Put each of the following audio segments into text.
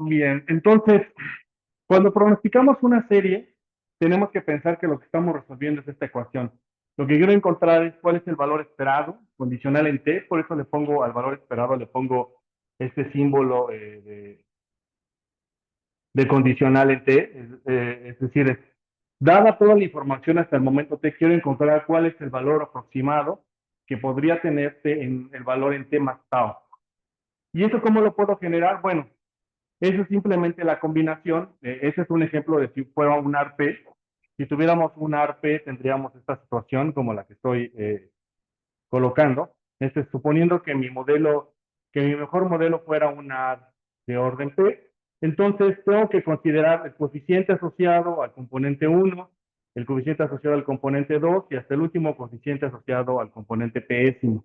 Bien, entonces, cuando pronosticamos una serie, tenemos que pensar que lo que estamos resolviendo es esta ecuación. Lo que quiero encontrar es cuál es el valor esperado, condicional en t, por eso le pongo al valor esperado, le pongo este símbolo de condicional en t, es decir, dada toda la información hasta el momento t, quiero encontrar cuál es el valor aproximado que podría tener t en el valor en t más tau. ¿Y eso cómo lo puedo generar? Bueno, eso es simplemente la combinación. Ese es un ejemplo de si fuera un ARP. Si tuviéramos un ARP, tendríamos esta situación como la que estoy colocando. Suponiendo que mi modelo, que mi mejor modelo fuera un ARP de orden P, entonces tengo que considerar el coeficiente asociado al componente 1, el coeficiente asociado al componente 2 y hasta el último coeficiente asociado al componente Pésimo.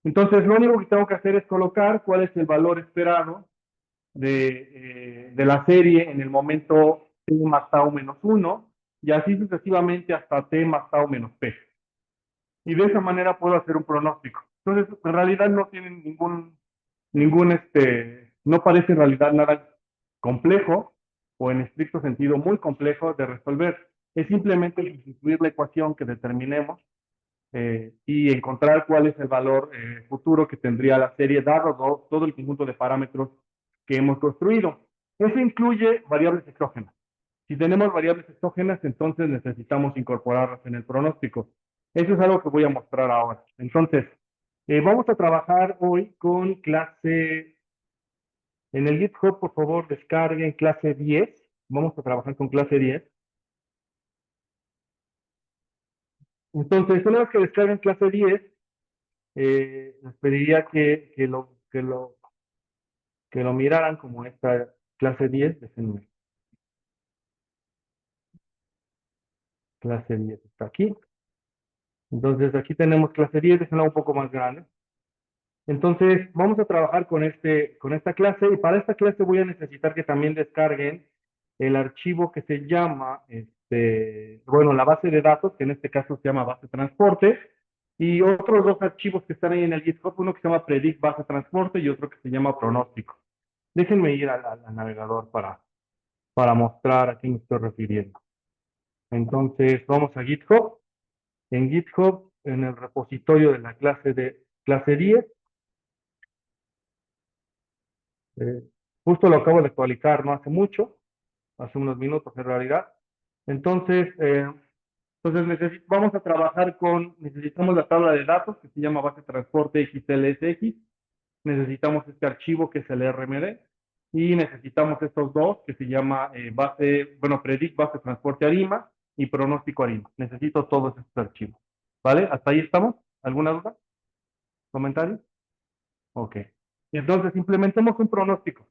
Entonces, lo único que tengo que hacer es colocar cuál es el valor esperado de la serie en el momento t más tau menos 1 y así sucesivamente hasta t más tau menos p. Y de esa manera puedo hacer un pronóstico. Entonces, en realidad no tienen no parece en realidad nada complejo o en estricto sentido muy complejo de resolver. Es simplemente sustituir la ecuación que determinemos y encontrar cuál es el valor futuro que tendría la serie dado todo el conjunto de parámetros que hemos construido. Eso incluye variables exógenas. Si tenemos variables exógenas, entonces necesitamos incorporarlas en el pronóstico. Eso es algo que voy a mostrar ahora. Entonces, vamos a trabajar hoy con clase, en el GitHub, por favor, descarguen clase 10. Vamos a trabajar con clase 10. Entonces, una vez que descarguen clase 10, les pediría que lo miraran como esta clase 10. Déjenme. Clase 10 está aquí. Entonces, aquí tenemos clase 10, déjenla un poco más grande. Entonces, vamos a trabajar con esta clase y para esta clase voy a necesitar que también descarguen el archivo que se llama, bueno, la base de datos, que en este caso se llama base transporte, y otros dos archivos que están ahí en el GitHub, uno que se llama predict base transporte y otro que se llama pronóstico. Déjenme ir al navegador para mostrar a qué me estoy refiriendo. Entonces, vamos a GitHub. En GitHub, en el repositorio de la clase de clase 10, eh, justo lo acabo de actualizar no hace mucho, hace unos minutos en realidad. Entonces, vamos a trabajar necesitamos la tabla de datos que se llama base transporte XLSX, necesitamos este archivo que es el RMD, y necesitamos estos dos que se llama predict base transporte ARIMA y pronóstico ARIMA. Necesito todos estos archivos. ¿Vale? ¿Hasta ahí estamos? ¿Alguna duda? ¿Comentario? Ok. Y entonces implementemos un pronóstico.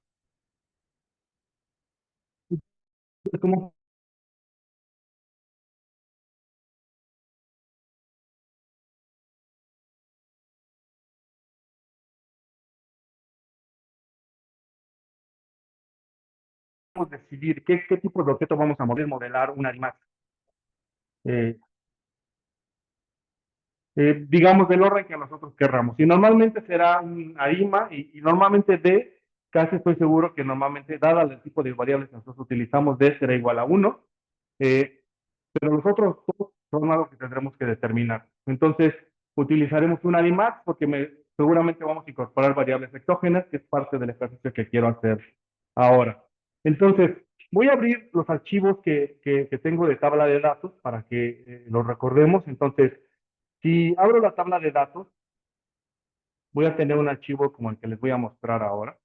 ¿Cómo podemos decidir qué tipo de objeto vamos a modelar un animal? Eh, digamos del orden que nosotros querramos. Y normalmente será un ARIMA y normalmente D, casi estoy seguro que normalmente, dada el tipo de variables que nosotros utilizamos, D será igual a 1. Pero los otros dos son algo que tendremos que determinar. Entonces, utilizaremos un Animax porque seguramente vamos a incorporar variables exógenas, que es parte del ejercicio que quiero hacer ahora. Entonces, voy a abrir los archivos que tengo de tabla de datos para que los recordemos. Entonces, si abro la tabla de datos, voy a tener un archivo como el que les voy a mostrar ahora.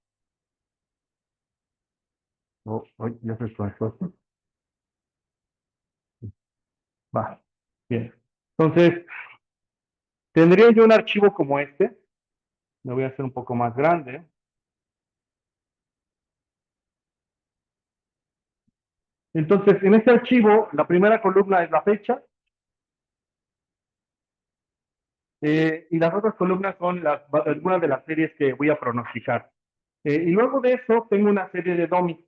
Oh, ya se esto. Va, bien. Entonces, tendría yo un archivo como este. Lo voy a hacer un poco más grande. Entonces, en este archivo, la primera columna es la fecha y las otras columnas son algunas de las series que voy a pronosticar. Y luego de eso, tengo una serie de dummies.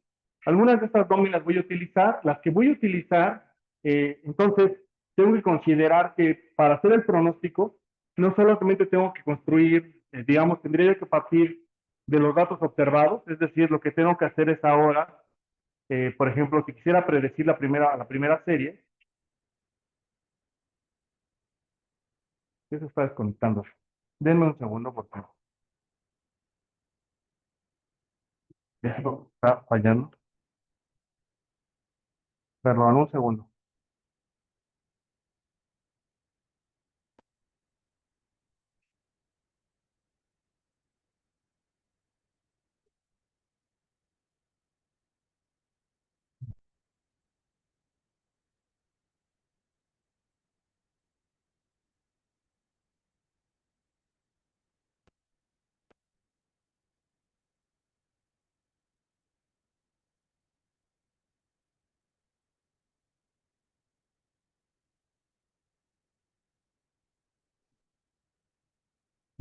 Algunas de estas dummies las voy a utilizar. Las que voy a utilizar, entonces, tengo que considerar que para hacer el pronóstico, no solamente tengo que construir, digamos, tendría que partir de los datos observados, es decir, lo que tengo que hacer es ahora, por ejemplo, si quisiera predecir la primera serie, ¿qué se está desconectando? Denme un segundo, por favor. Esto está fallando. Perdón, un segundo.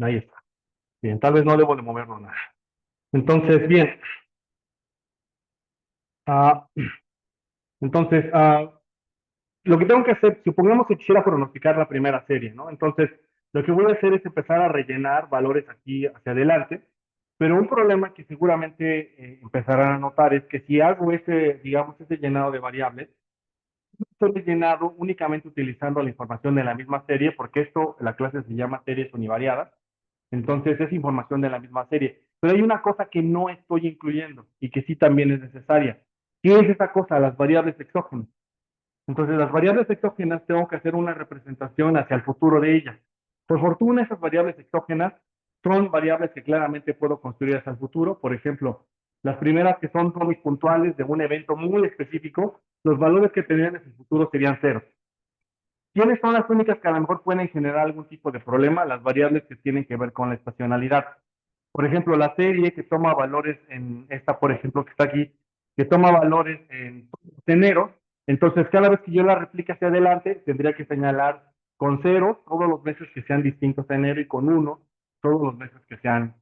Ahí está. Bien, tal vez no debo de moverlo nada. Entonces, bien. ah, entonces, lo que tengo que hacer, supongamos que quisiera pronosticar la primera serie, ¿no? Entonces, lo que voy a hacer es empezar a rellenar valores aquí hacia adelante, pero un problema que seguramente empezarán a notar es que si hago ese, digamos, ese llenado de variables, estoy llenado únicamente utilizando la información de la misma serie, porque esto, la clase se llama series univariadas, entonces es información de la misma serie. Pero hay una cosa que no estoy incluyendo y que sí también es necesaria. ¿Qué es esa cosa? Las variables exógenas. Entonces, las variables exógenas tengo que hacer una representación hacia el futuro de ellas. Por fortuna, esas variables exógenas son variables que claramente puedo construir hacia el futuro. Por ejemplo, las primeras que son domis puntuales de un evento muy específico, los valores que tendrían en el futuro serían ceros. ¿Quiénes son las únicas que a lo mejor pueden generar algún tipo de problema? Las variables que tienen que ver con la estacionalidad. Por ejemplo, la serie que toma valores en esta, por ejemplo, que está aquí, que toma valores en enero, entonces cada vez que yo la replique hacia adelante, tendría que señalar con cero todos los meses que sean distintos a enero y con uno todos los meses que sean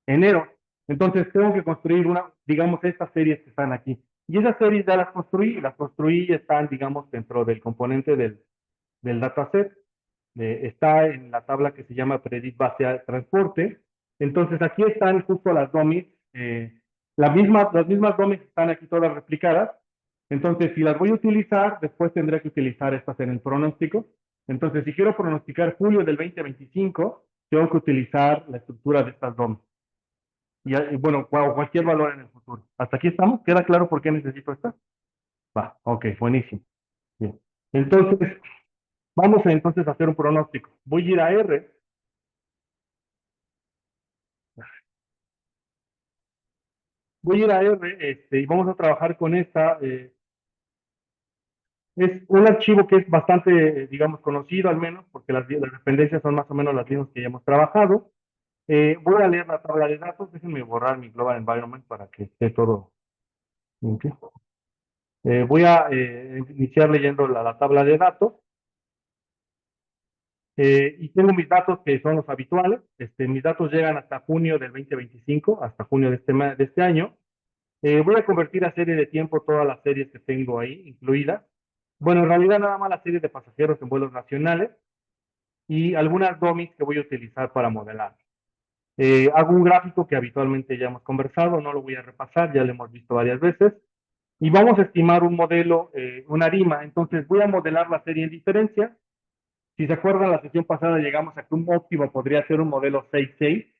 enero. Entonces tengo que construir una, digamos, estas series que están aquí. Y esas series ya las construí y están, digamos, dentro del componente del dataset. Está en la tabla que se llama Predict Base a Transporte. Entonces aquí están justo las dummies. Las mismas dummies están aquí todas replicadas. Entonces, si las voy a utilizar, después tendré que utilizar estas en el pronóstico. Entonces, si quiero pronosticar julio del 2025, tengo que utilizar la estructura de estas dummies. Y bueno, cualquier valor en el futuro. ¿Hasta aquí estamos? ¿Queda claro por qué necesito estas? Va, ok, buenísimo. Bien. Entonces, vamos entonces a hacer un pronóstico. Voy a ir a R. Voy a ir a R y vamos a trabajar con esta. Es un archivo que es bastante, digamos, conocido al menos, porque las dependencias son más o menos las mismas que ya hemos trabajado. Voy a leer la tabla de datos. Déjenme borrar mi Global Environment para que esté todo limpio. Voy a iniciar leyendo la tabla de datos. Y tengo mis datos que son los habituales. Mis datos llegan hasta junio del 2025, hasta junio de este año. Voy a convertir a serie de tiempo todas las series que tengo ahí incluidas. Bueno, en realidad nada más las series de pasajeros en vuelos nacionales y algunas dummies que voy a utilizar para modelar. Hago un gráfico que habitualmente ya hemos conversado, no lo voy a repasar, ya lo hemos visto varias veces. Y vamos a estimar un modelo, una ARIMA. Entonces voy a modelar la serie en diferencia. Si se acuerdan, la sesión pasada llegamos a que un óptimo podría ser un modelo 6.6,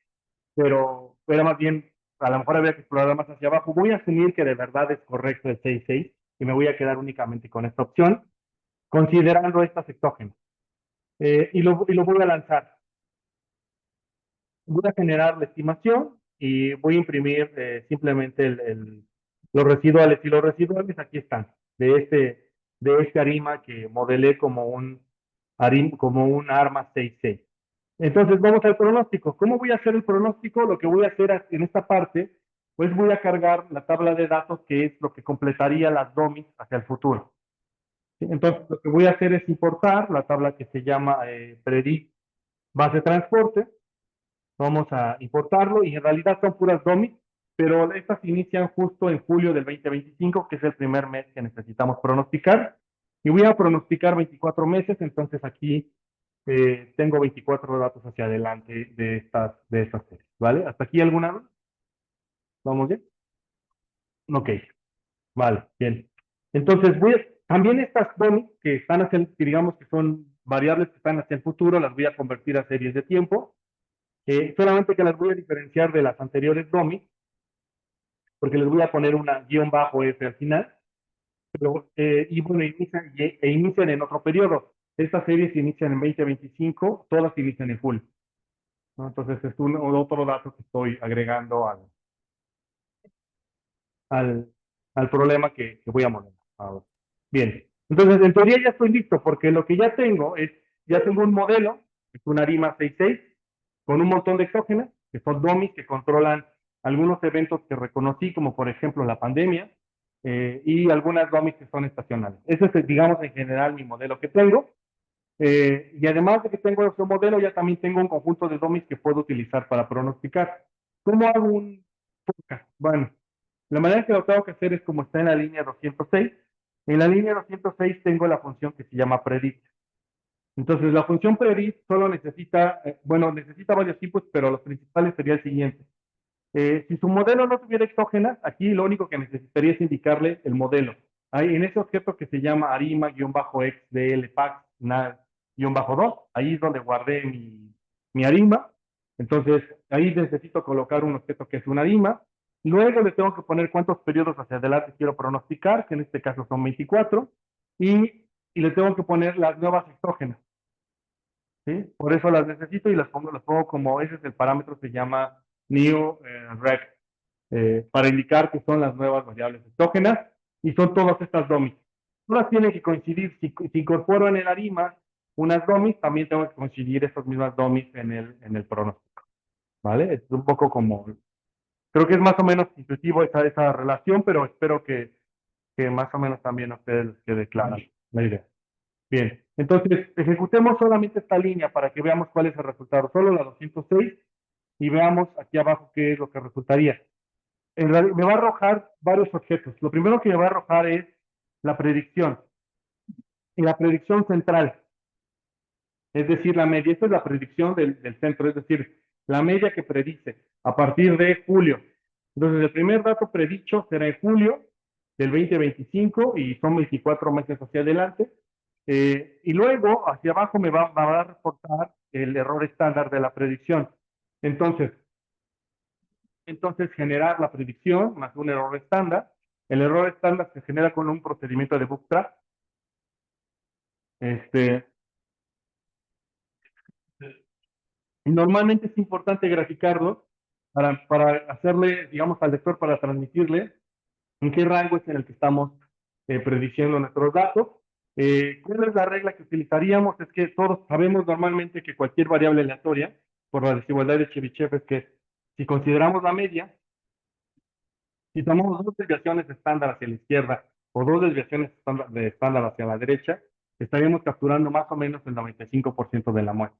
pero era más bien, a lo mejor habría que explorar más hacia abajo. Voy a asumir que de verdad es correcto el 6.6 y me voy a quedar únicamente con esta opción, considerando estas exógenas. Y lo voy a lanzar. Voy a generar la estimación y voy a imprimir simplemente los residuales. Y los residuales aquí están, de este ARIMA que modelé como un ARMA 6.6. Entonces vamos al pronóstico. ¿Cómo voy a hacer el pronóstico? Lo que voy a hacer en esta parte, pues voy a cargar la tabla de datos que es lo que completaría las dummies hacia el futuro. Entonces lo que voy a hacer es importar la tabla que se llama Predict Base Transporte. Vamos a importarlo y en realidad son puras dummies, pero estas inician justo en julio del 2025, que es el primer mes que necesitamos pronosticar. Y voy a pronosticar 24 meses, entonces aquí tengo 24 datos hacia adelante de estas series, ¿vale? ¿Hasta aquí alguna duda? ¿Vamos bien? Ok, vale, bien. Entonces, también estas dummies que están hacia que digamos que son variables que están hacia el futuro, las voy a convertir a series de tiempo, solamente que las voy a diferenciar de las anteriores dummies, porque les voy a poner una guión bajo F al final, pero, y bueno, inician en otro periodo. Estas series inician en 2025, todas inician en julio, ¿no? Entonces, es otro dato que estoy agregando al, al problema que voy a modelar ahora. Bien, entonces en teoría ya estoy listo porque lo que ya tengo un modelo, es una ARIMA 66, con un montón de exógenas, que son dummies que controlan algunos eventos que reconocí, como por ejemplo la pandemia, y algunas dummies que son estacionales. Ese es, digamos, en general mi modelo que tengo. Y además de que tengo ese modelo, ya también tengo un conjunto de dummies que puedo utilizar para pronosticar. ¿Cómo hago un forecast? Bueno, la manera que lo tengo que hacer es como está en la línea 206. En la línea 206 tengo la función que se llama predict. Entonces, la función predict solo necesita, bueno, necesita varios tipos, pero los principales sería el siguiente. Si su modelo no tuviera exógenas, aquí lo único que necesitaría es indicarle el modelo. Ahí, en ese objeto que se llama arima-xdlpax-2, ahí es donde guardé mi arima. Entonces, ahí necesito colocar un objeto que es una arima. Luego le tengo que poner cuántos periodos hacia adelante quiero pronosticar, que en este caso son 24, y le tengo que poner las nuevas exógenas. ¿Sí? Por eso las necesito y las pongo como, ese es el parámetro, se llama new rec, para indicar que son las nuevas variables exógenas y son todas estas dummies. Todas tienen que coincidir. Si incorporo en el ARIMA unas dummies, también tengo que coincidir estas mismas dummies en el pronóstico. ¿Vale? Es un poco como, creo que es más o menos intuitivo esa relación, pero espero que más o menos también a ustedes les quede clara la idea. Bien, entonces ejecutemos solamente esta línea para que veamos cuál es el resultado, solo la 206, y veamos aquí abajo qué es lo que resultaría. Me va a arrojar varios objetos. Lo primero que me va a arrojar es la predicción, y la predicción central, es decir, la media. Esta es la predicción del centro, es decir, la media que predice a partir de julio. Entonces, el primer dato predicho será en julio del 2025 y son 24 meses hacia adelante. Y luego, hacia abajo, me va a reportar el error estándar de la predicción. Entonces, generar la predicción más un error estándar. El error estándar se genera con un procedimiento de bootstrap. Este, y normalmente es importante graficarlo para hacerle, digamos, al lector, para transmitirle en qué rango es en el que estamos prediciendo nuestros datos. ¿Cuál es la regla que utilizaríamos? Es que todos sabemos normalmente que cualquier variable aleatoria, por la desigualdad de Chebyshev, es que si consideramos la media, si tomamos dos desviaciones estándar hacia la izquierda o dos desviaciones estándar hacia la derecha, estaríamos capturando más o menos el 95% de la muestra,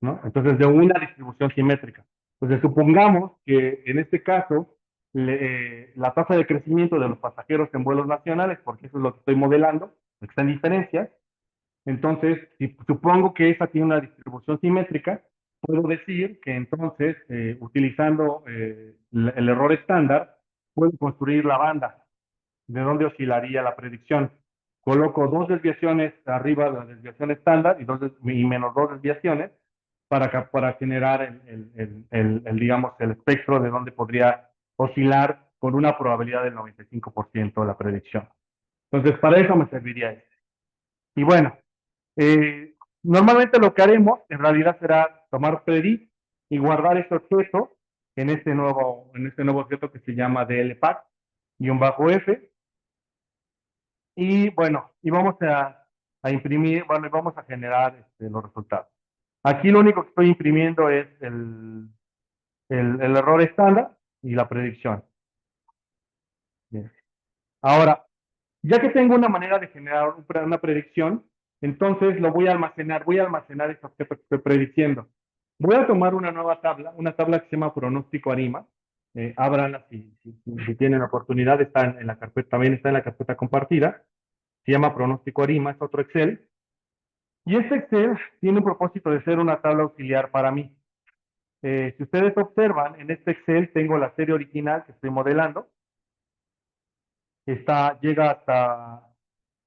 ¿no? Entonces, de una distribución simétrica. Entonces, supongamos que en este caso, la tasa de crecimiento de los pasajeros en vuelos nacionales, porque eso es lo que estoy modelando, está en diferencias. Entonces, si supongo que esa tiene una distribución simétrica, puedo decir que entonces, utilizando el error estándar, puedo construir la banda de dónde oscilaría la predicción. Coloco dos desviaciones arriba de la desviación estándar y menos dos desviaciones para generar digamos, el espectro de dónde podría oscilar con una probabilidad del 95% la predicción. Entonces, para eso me serviría este. Y bueno, normalmente lo que haremos en realidad será tomar predict y guardar este objeto en este nuevo objeto que se llama dlpack-f. Y bueno, y vamos a imprimir, bueno, y vamos a generar los resultados. Aquí lo único que estoy imprimiendo es el error estándar y la predicción. Bien. Ahora, ya que tengo una manera de generar una predicción, entonces lo voy a almacenar esto que estoy prediciendo. Voy a tomar una nueva tabla, una tabla que se llama pronóstico ARIMA. Ábranla si tienen oportunidad, en la carpeta, también está en la carpeta compartida. Se llama pronóstico ARIMA, es otro Excel. Y este Excel tiene un propósito de ser una tabla auxiliar para mí. Si ustedes observan, en este Excel tengo la serie original que estoy modelando. Llega hasta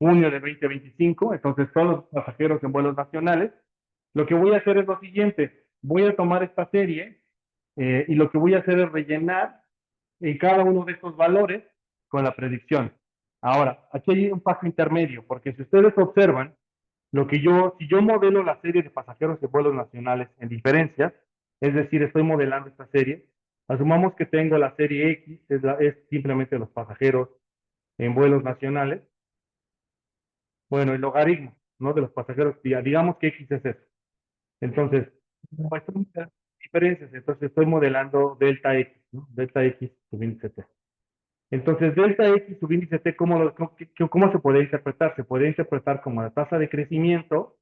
junio de 2025, entonces todos los pasajeros en vuelos nacionales. Lo que voy a hacer es lo siguiente, voy a tomar esta serie y lo que voy a hacer es rellenar en cada uno de estos valores con la predicción. Ahora, aquí hay un paso intermedio, porque si ustedes observan, si yo modelo la serie de pasajeros de vuelos nacionales en diferencias, es decir, estoy modelando esta serie, asumamos que tengo la serie X, es simplemente los pasajeros en vuelos nacionales, bueno, el logaritmo, ¿no? De los pasajeros, digamos que X es eso. Entonces, como estoy modelando diferencias, entonces estoy modelando delta X, ¿no? Delta X subíndice T. Entonces, delta X subíndice T, ¿cómo se puede interpretar? Se puede interpretar como la tasa de crecimiento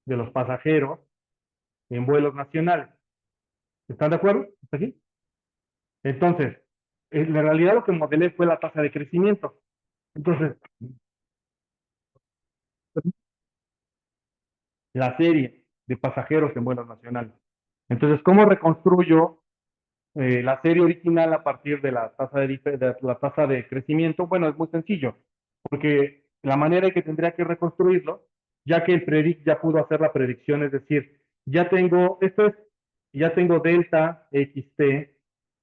de los pasajeros en vuelos nacionales. ¿Están de acuerdo? ¿Está aquí? Entonces, en la realidad lo que modelé fue la tasa de crecimiento. Entonces, la serie de pasajeros en vuelos nacionales. Entonces, ¿cómo reconstruyo la serie original a partir de la tasa de crecimiento? Bueno, es muy sencillo, porque la manera en que tendría que reconstruirlo, ya que el predict ya pudo hacer la predicción, es decir, ya tengo delta xt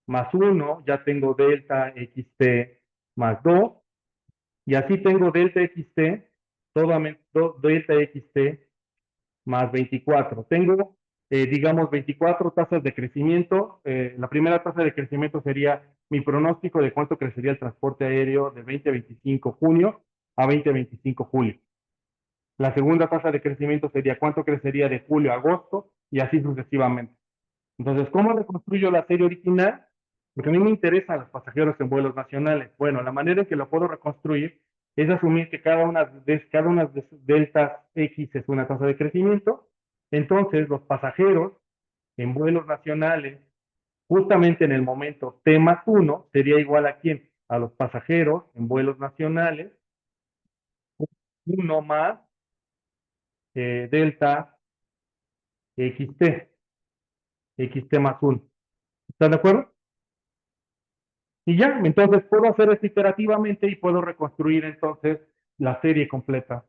más 1, ya tengo delta xt más 2, y así tengo delta xt, delta xt más 24. Tengo, digamos, 24 tasas de crecimiento. La primera tasa de crecimiento sería mi pronóstico de cuánto crecería el transporte aéreo de 2025 junio a 2025 julio. La segunda tasa de crecimiento sería cuánto crecería de julio a agosto y así sucesivamente. Entonces, ¿cómo reconstruyo la serie original? Porque a mí me interesan los pasajeros en vuelos nacionales. Bueno, la manera en que lo puedo reconstruir es asumir que cada una de deltas X es una tasa de crecimiento. Entonces, los pasajeros en vuelos nacionales, justamente en el momento T más 1, sería igual a quién? A los pasajeros en vuelos nacionales, 1 más delta XT, XT más 1. ¿Están de acuerdo? Y ya, entonces puedo hacer esto iterativamente y puedo reconstruir entonces la serie completa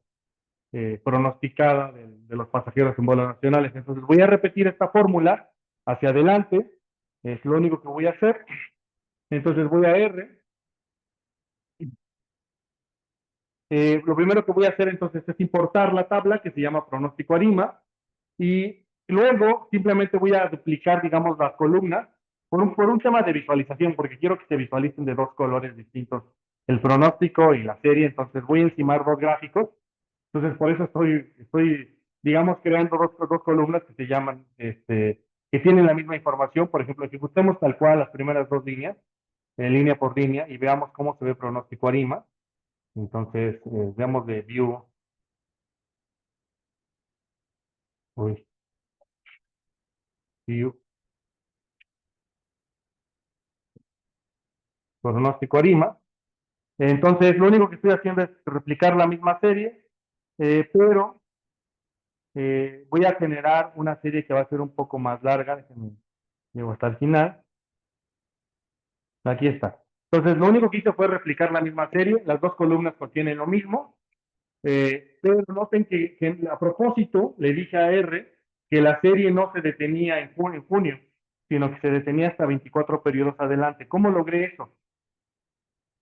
pronosticada de los pasajeros en vuelos nacionales. Entonces voy a repetir esta fórmula hacia adelante, es lo único que voy a hacer. Entonces voy a R. Lo primero que voy a hacer entonces es importar la tabla que se llama pronóstico ARIMA y luego simplemente voy a duplicar, digamos, las columnas por un tema de visualización, porque quiero que se visualicen de dos colores distintos, el pronóstico y la serie. Entonces voy a encimar dos gráficos. Entonces por eso digamos, creando dos columnas que se llaman, que tienen la misma información. Por ejemplo, ejecutemos tal cual las primeras dos líneas, línea por línea, y veamos cómo se ve pronóstico ARIMA. Entonces, veamos de view, uy, view, pronóstico ARIMA. Entonces, lo único que estoy haciendo es replicar la misma serie, pero voy a generar una serie que va a ser un poco más larga. Déjenme, llego hasta el final. Aquí está. Entonces, lo único que hice fue replicar la misma serie. Las dos columnas contienen lo mismo. Pero noten que a propósito le dije a R que la serie no se detenía en junio, sino que se detenía hasta 24 periodos adelante. ¿Cómo logré eso?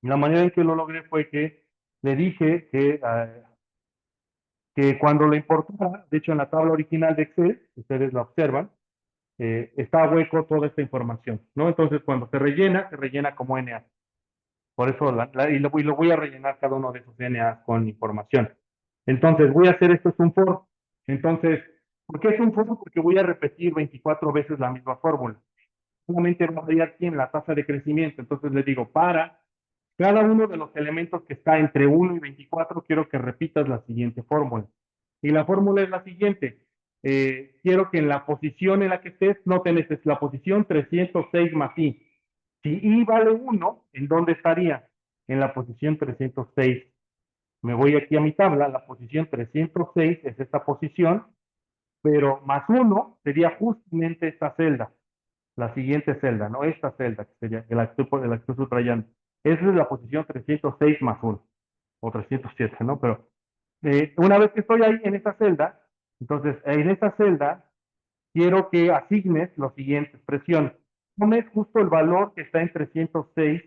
La manera en que lo logré fue que le dije que cuando lo importara, de hecho en la tabla original de Excel, ustedes la observan, está hueco toda esta información, ¿no? Entonces cuando se rellena como NA. Por eso, y lo voy a rellenar cada uno de esos NA con información. Entonces, voy a hacer esto es un for. Entonces, ¿por qué es un for? Porque voy a repetir 24 veces la misma fórmula. Solamente va a variar aquí en la tasa de crecimiento. Entonces, le digo, para cada uno de los elementos que está entre 1 y 24, quiero que repitas la siguiente fórmula. Y la fórmula es la siguiente. Quiero que en la posición en la que estés, no tenés la posición 306 más i. Si i vale 1, ¿en dónde estaría? En la posición 306. Me voy aquí a mi tabla, la posición 306 es esta posición, pero más 1 sería justamente esta celda. la siguiente celda, ¿no? Esta celda, que sería la que estoy subrayando. Esa es la posición 306 más 1, o 307, ¿no? Pero una vez que estoy ahí en esta celda, entonces en esta celda quiero que asignes los siguientes presiones. Tomes justo el valor que está en 306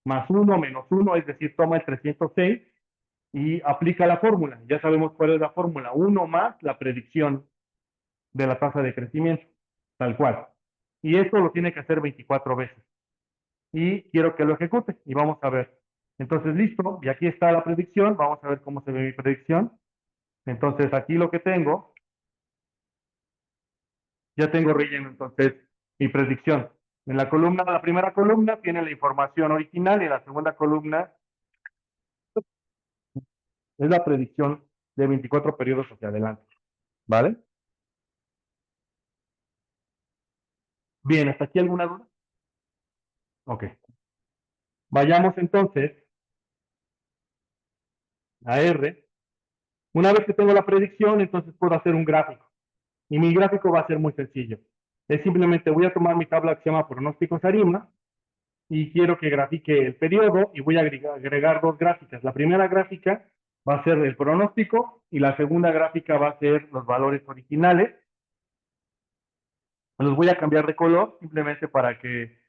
más 1 menos 1, es decir, toma el 306 y aplica la fórmula. Ya sabemos cuál es la fórmula. 1 más la predicción de la tasa de crecimiento, tal cual. Y esto lo tiene que hacer 24 veces. Y quiero que lo ejecute y vamos a ver. Entonces, listo, y aquí está la predicción. Vamos a ver cómo se ve mi predicción. Entonces, aquí lo que tengo, ya tengo relleno, entonces, mi predicción. En la columna, la primera columna tiene la información original y la segunda columna es la predicción de 24 periodos hacia adelante. ¿Vale? Bien, ¿hasta aquí alguna duda? Ok. Vayamos entonces a R. Una vez que tengo la predicción, entonces puedo hacer un gráfico. Y mi gráfico va a ser muy sencillo. Es simplemente voy a tomar mi tabla que se llama pronósticos ARIMA y quiero que grafique el periodo y voy a agregar dos gráficas. La primera gráfica va a ser el pronóstico y la segunda gráfica va a ser los valores originales. Los voy a cambiar de color simplemente para que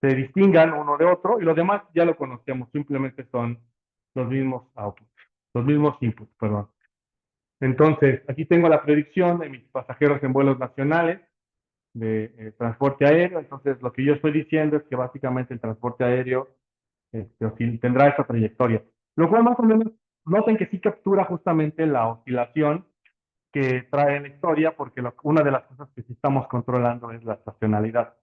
se distingan uno de otro y los demás ya lo conocemos, simplemente son los mismos outputs, los mismos inputs, perdón. Entonces, aquí tengo la predicción de mis pasajeros en vuelos nacionales de transporte aéreo. Entonces, lo que yo estoy diciendo es que básicamente el transporte aéreo tendrá esta trayectoria. Lo cual más o menos, noten que sí captura justamente la oscilación que trae la historia, porque una de las cosas que sí estamos controlando es la estacionalidad,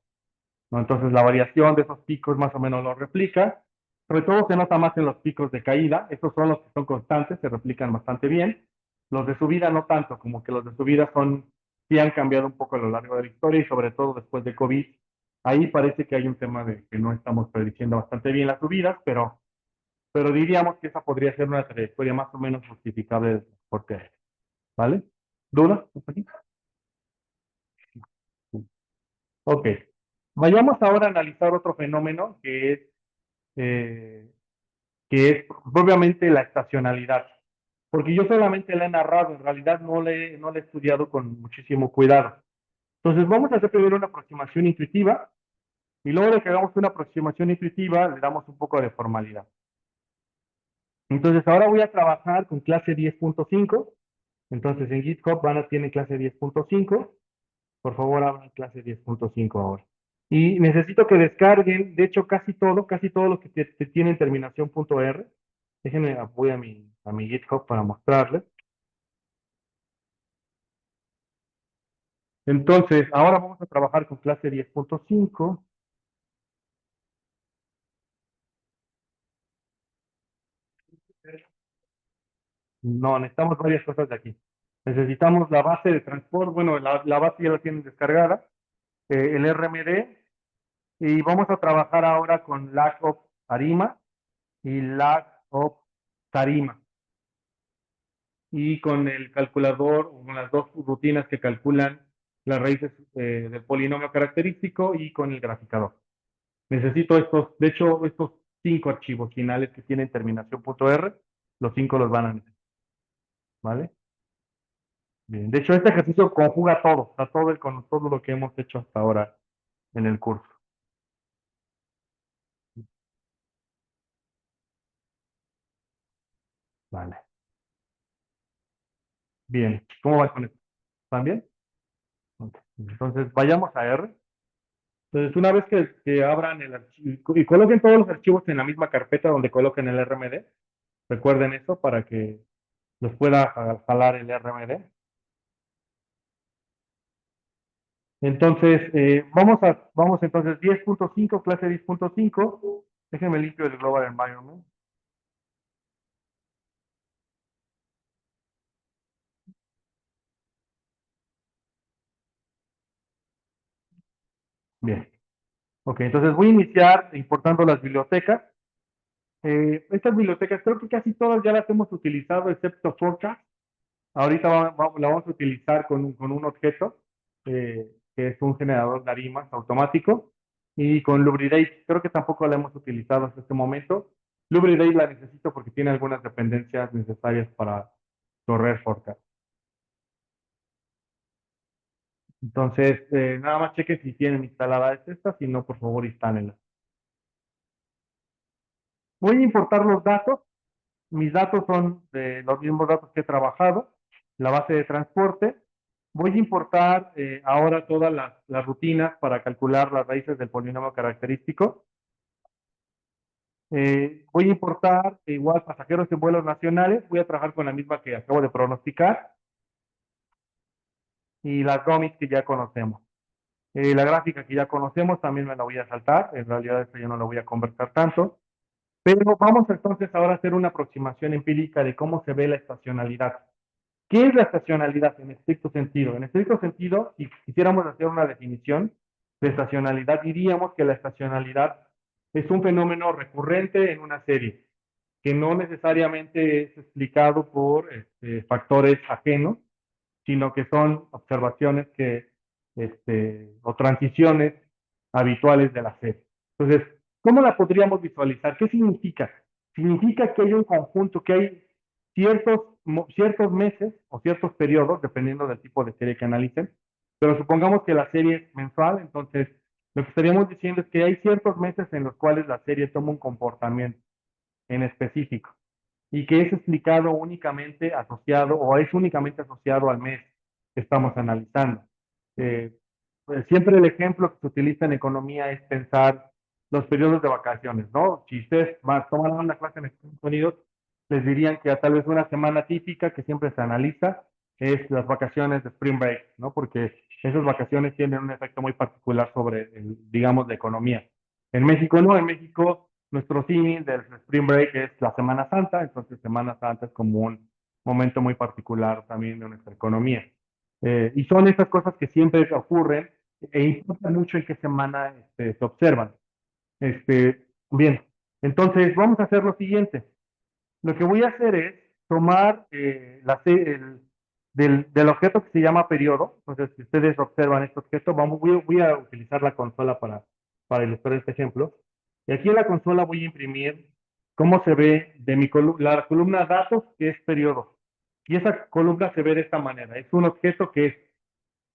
¿no? Entonces, la variación de esos picos más o menos lo replica. Sobre todo se nota más en los picos de caída. Estos son los que son constantes, se replican bastante bien. Los de subida no tanto, como que los de subida sí han cambiado un poco a lo largo de la historia y sobre todo después de COVID. Ahí parece que hay un tema de que no estamos prediciendo bastante bien las subidas, pero diríamos que esa podría ser una trayectoria más o menos justificable del transporte aéreo. ¿Vale? ¿Dudas? Ok. Vayamos ahora a analizar otro fenómeno eh, que es obviamente la estacionalidad. Porque yo solamente la he narrado, en realidad no la he estudiado con muchísimo cuidado. Entonces vamos a hacer primero una aproximación intuitiva y luego de que hagamos una aproximación intuitiva le damos un poco de formalidad. Entonces ahora voy a trabajar con clase 10.5. Entonces en GitHub tienen clase 10.5. Por favor abran clase 10.5 ahora. Y necesito que descarguen, de hecho casi todo lo que tiene terminación .r. Déjenme, voy a mi GitHub para mostrarles. Entonces, ahora vamos a trabajar con clase 10.5. No, necesitamos varias cosas de aquí. Necesitamos la base de transporte, bueno, la base ya la tienen descargada, el RMD, y vamos a trabajar ahora con LAGOP Arima y LAGOP Tarima, y con el calculador, o con las dos rutinas que calculan las raíces del polinomio característico y con el graficador. Necesito de hecho, estos 5 archivos finales que tienen terminación .r, los 5 los van a necesitar, ¿vale? Bien, de hecho, este ejercicio conjuga todo, o sea, con todo lo que hemos hecho hasta ahora en el curso. Vale. Bien, ¿cómo va con esto? ¿Están bien? Ok. Entonces, vayamos a R. Entonces, una vez que abran el archivo y coloquen todos los archivos en la misma carpeta donde coloquen el RMD, recuerden eso para que los pueda jalar el RMD. Entonces, vamos entonces 10.5, clase 10.5. Déjenme limpio el Global Environment. Bien. Ok, entonces voy a iniciar importando las bibliotecas. Estas bibliotecas creo que casi todas ya las hemos utilizado, excepto Forecast. Ahorita la vamos a utilizar con un objeto. que es un generador de arimas automático, y con Lubridate, creo que tampoco la hemos utilizado hasta este momento. Lubridate la necesito porque tiene algunas dependencias necesarias para correr forecast. Entonces, nada más cheque si tienen instalada esta, si no, por favor, instálenla. Voy a importar los datos. Mis datos son de los mismos datos que he trabajado, la base de transporte. Voy a importar ahora todas las rutinas para calcular las raíces del polinomio característico. Voy a importar igual pasajeros en vuelos nacionales. Voy a trabajar con la misma que acabo de pronosticar y las GOMIs que ya conocemos. La gráfica que ya conocemos también me la voy a saltar. En realidad, esto yo no lo voy a conversar tanto. Pero vamos entonces ahora a hacer una aproximación empírica de cómo se ve la estacionalidad. ¿Qué es la estacionalidad en estricto sentido? En estricto sentido, si quisiéramos hacer una definición de estacionalidad, diríamos que la estacionalidad es un fenómeno recurrente en una serie, que no necesariamente es explicado por factores ajenos, sino que son observaciones o transiciones habituales de la serie. Entonces, ¿cómo la podríamos visualizar? ¿Qué significa? Significa que hay un conjunto, que hay ciertos meses o ciertos periodos, dependiendo del tipo de serie que analicen, pero supongamos que la serie es mensual, entonces lo que estaríamos diciendo es que hay ciertos meses en los cuales la serie toma un comportamiento en específico y que es explicado únicamente asociado o es únicamente asociado al mes que estamos analizando. Eh, Siempre el ejemplo que se utiliza en economía es pensar los periodos de vacaciones, ¿no? Si ustedes toman una clase en Estados Unidos, les dirían que a tal vez una semana típica que siempre se analiza es las vacaciones de Spring Break, ¿no? Porque esas vacaciones tienen un efecto muy particular sobre, digamos, la economía. En México no, en México nuestro símil del Spring Break es la Semana Santa, entonces Semana Santa es como un momento muy particular también de nuestra economía. Y son esas cosas que siempre ocurren e importa mucho en qué semana se observan. Bien, entonces vamos a hacer lo siguiente. Lo que voy a hacer es tomar del objeto que se llama periodo. Entonces, si ustedes observan este objeto, voy a utilizar la consola para ilustrar este ejemplo. Y aquí en la consola voy a imprimir cómo se ve de la columna datos, que es periodo. Y esa columna se ve de esta manera. Es un objeto que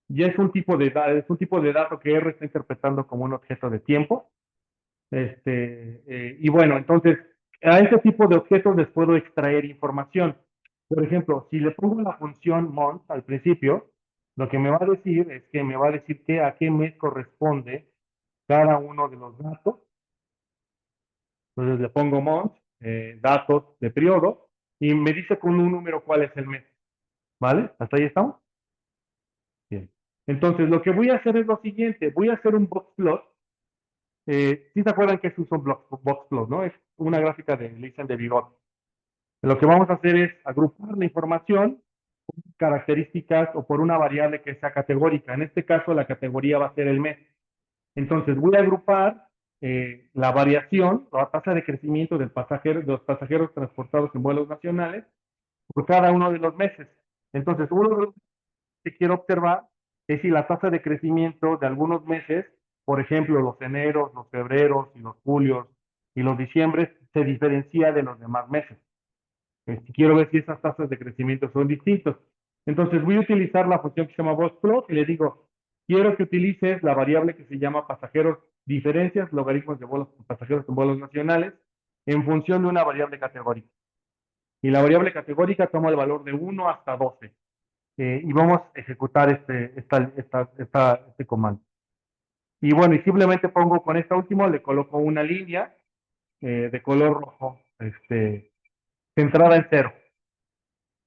ya es es un tipo de dato que R está interpretando como un objeto de tiempo. Y bueno, entonces a ese tipo de objetos les puedo extraer información. Por ejemplo, si le pongo la función mont al principio, lo que me va a decir es que me va a decir que a qué mes corresponde cada uno de los datos. Entonces le pongo mont, datos de periodo, y me dice con un número cuál es el mes. ¿Vale? ¿Hasta ahí estamos? Bien. Entonces, lo que voy a hacer es lo siguiente. Voy a hacer un box plot. ¿Sí se acuerdan que es un box plot, no? Es una gráfica de Listen de Bigot. Lo que vamos a hacer es agrupar la información por características o por una variable que sea categórica. En este caso, la categoría va a ser el mes. Entonces, voy a agrupar la variación, la tasa de crecimiento de los pasajeros transportados en vuelos nacionales por cada uno de los meses. Entonces, uno de los que quiero observar es si la tasa de crecimiento de algunos meses, por ejemplo, los eneros, los febreros y los julios y los diciembres, se diferencia de los demás meses. Quiero ver si esas tasas de crecimiento son distintas. Entonces voy a utilizar la función que se llama boxplot y le digo, quiero que utilices la variable que se llama pasajeros, diferencias, logaritmos de vuelos, pasajeros en vuelos nacionales, en función de una variable categórica. Y la variable categórica toma el valor de 1 hasta 12. Y vamos a ejecutar este comando. Y bueno, y simplemente pongo con esta última, le coloco una línea de color rojo, centrada en 0.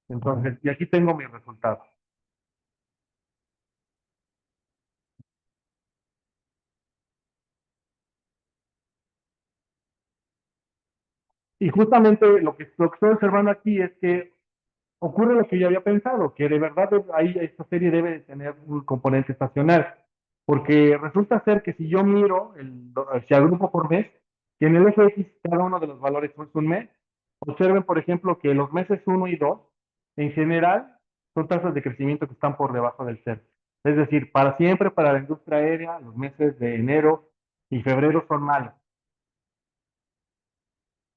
Entonces, y aquí tengo mi resultado. Y justamente lo que estoy observando aquí es que ocurre lo que yo había pensado, que de verdad ahí esta serie debe de tener un componente estacional, porque resulta ser que si yo miro, si agrupo por mes, que en el eje X cada uno de los valores es un mes, observen por ejemplo que los meses 1 y 2, en general, son tasas de crecimiento que están por debajo del 0. Es decir, para siempre para la industria aérea, los meses de enero y febrero son malos.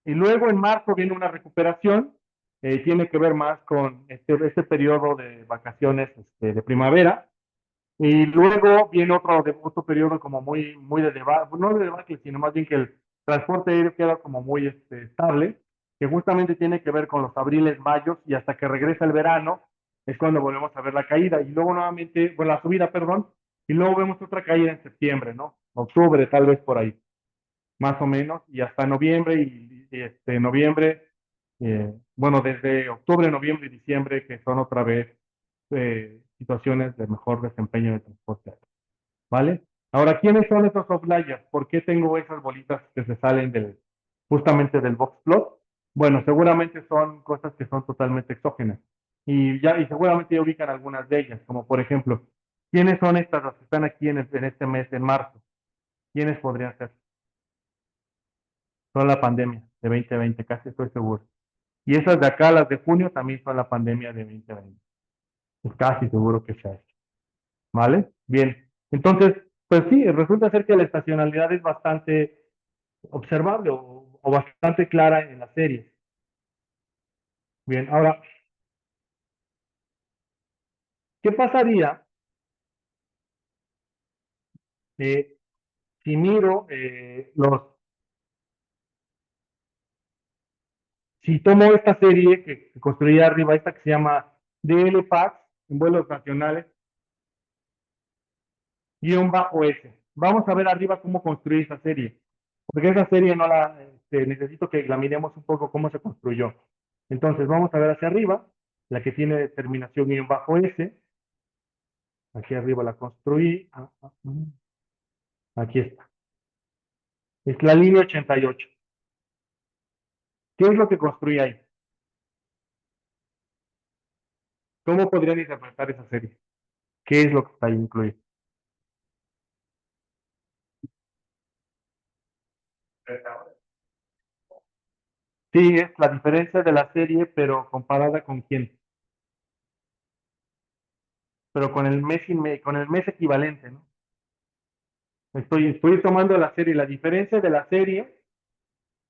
Y luego en marzo viene una recuperación, tiene que ver más con este periodo de vacaciones de primavera. Y luego viene otro periodo como muy de debate, no de debate, sino más bien que el transporte aéreo queda como muy estable, que justamente tiene que ver con los abriles, mayos, y hasta que regresa el verano es cuando volvemos a ver la caída. Y luego nuevamente, bueno, la subida, perdón, y luego vemos otra caída en septiembre, ¿no? Octubre, tal vez por ahí, más o menos, y hasta noviembre, noviembre, bueno, desde octubre, noviembre y diciembre, que son otra vez situaciones de mejor desempeño de transporte aéreo. ¿Vale? Ahora, ¿quiénes son esos outliers? ¿Por qué tengo esas bolitas que se salen justamente del box plot? Bueno, seguramente son cosas que son totalmente exógenas. Y seguramente ya ubican algunas de ellas, como por ejemplo, ¿quiénes son estas las que están aquí en este mes, en marzo? ¿Quiénes podrían ser? Son la pandemia de 2020, casi estoy seguro. Y esas de acá, las de junio, también son la pandemia de 2020. Pues casi seguro que sea eso. ¿Vale? Bien. Entonces, pues sí, resulta ser que la estacionalidad es bastante observable o bastante clara en la serie. Bien, ahora, ¿qué pasaría si miro si tomo esta serie que construí arriba, esta que se llama DL Pax, en vuelos nacionales, guión bajo S. Vamos a ver arriba cómo construí esa serie, porque esa serie no necesito que la miremos un poco cómo se construyó. Entonces, vamos a ver hacia arriba, la que tiene terminación guión bajo S, aquí arriba la construí, aquí está. Es la línea 88. ¿Qué es lo que construí ahí? ¿Cómo podrían interpretar esa serie? ¿Qué es lo que está ahí incluido? Sí, es la diferencia de la serie, pero comparada con quién. Pero con el mes equivalente, ¿no? Estoy tomando la serie, la diferencia de la serie,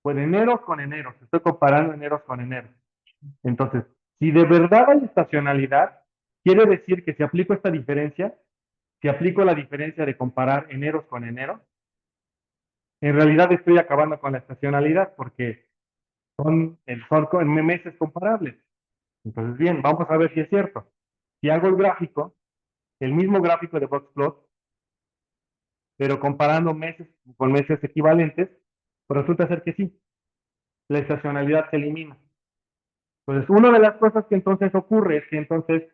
pues enero con enero. Estoy comparando enero con enero. Entonces, si de verdad hay estacionalidad, quiere decir que si aplico esta diferencia, si aplico la diferencia de comparar enero con enero, en realidad estoy acabando con la estacionalidad porque son meses comparables. Entonces, bien, vamos a ver si es cierto. Si hago el gráfico, el mismo gráfico de Boxplot, pero comparando meses con meses equivalentes, pues resulta ser que sí, la estacionalidad se elimina. Entonces, una de las cosas que entonces ocurre es que entonces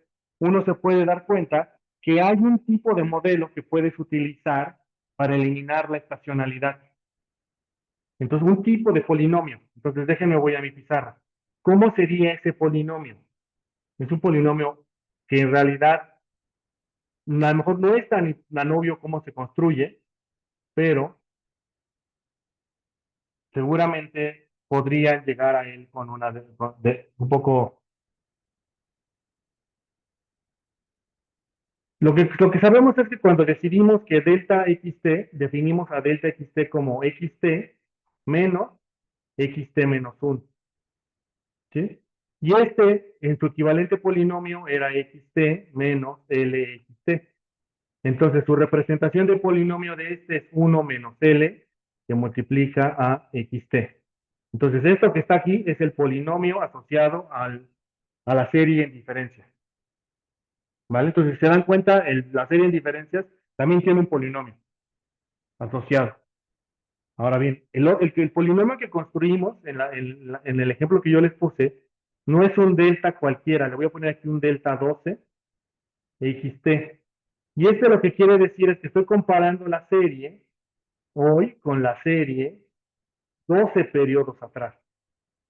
uno se puede dar cuenta que hay un tipo de modelo que puedes utilizar para eliminar la estacionalidad. Entonces, un tipo de polinomio. Entonces, déjenme voy a mi pizarra. ¿Cómo sería ese polinomio? Es un polinomio que en realidad a lo mejor no es tan obvio cómo se construye, pero seguramente podrían llegar a él con un poco. Lo que sabemos es que cuando decidimos que delta XT, definimos a delta XT como XT menos XT menos 1. ¿Sí? Y en su equivalente polinomio, era XT menos LXT. Entonces, su representación del polinomio de este es 1 menos L, que multiplica a XT. Entonces, esto que está aquí es el polinomio asociado a la serie en diferencias. ¿Vale? Entonces, si se dan cuenta, la serie en diferencias también tiene un polinomio asociado. Ahora bien, el polinomio que construimos en el ejemplo que yo les puse no es un delta cualquiera. Le voy a poner aquí un delta 12 XT. Y esto lo que quiere decir es que estoy comparando la serie hoy con la serie 12 periodos atrás.